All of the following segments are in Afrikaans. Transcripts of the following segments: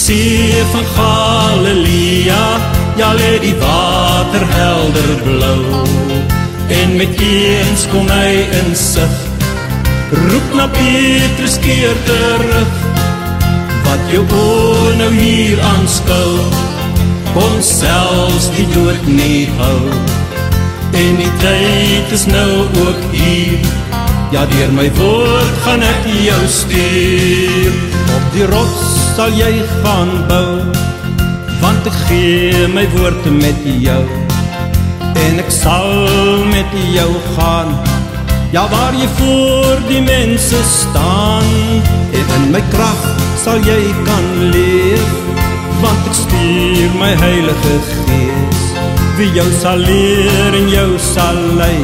see van Galilea, ja lê die water helder blou, en met eens kom hy in sig, roep na Petrus keer terug, wat jou oor nou hier aanskou, kon selfs die dood nie hou, en die tyd is nou ook hier, ja deur my woord gaan ek jou stuur, op die rots sal jy gaan bou, want ek gee my woord met jou, en ek sal met jou gaan, ja waar jy voor die mense staan, en in my krag sal jy kan leef, want ek stuur my Heilige Gees, wie jou sal leer en jou sal lei,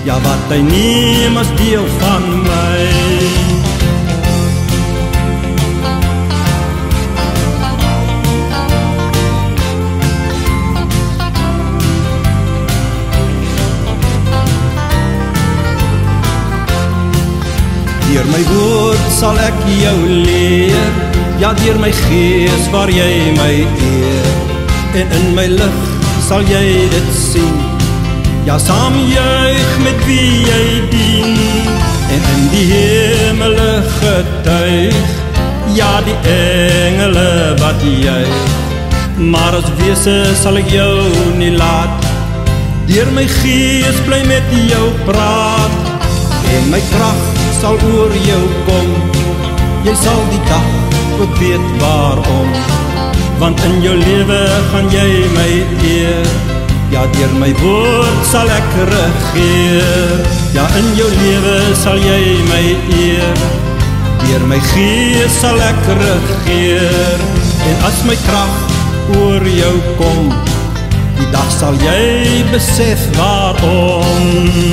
ja wat hy neem as deel van my. Deur my woord sal ek jou leer, ja deur my Gees waar jy my eer, en in my lig sal jy dit sien, ja saam juig met wie jy dien, en in die hemele getuig, ja die engele wat juig, maar as wese sal ek jou nie laat, deur my Gees bly met jou praat, en my krag sal oor jou kom, jy sal die dag ook weet waarom, want in jou lewe gaan jy my eer, ja deur my woord sal ek regeer, ja in jou lewe sal jy my eer, deur my Gees sal ek regeer, en as my krag oor jou kom, die dag sal jy besef waarom.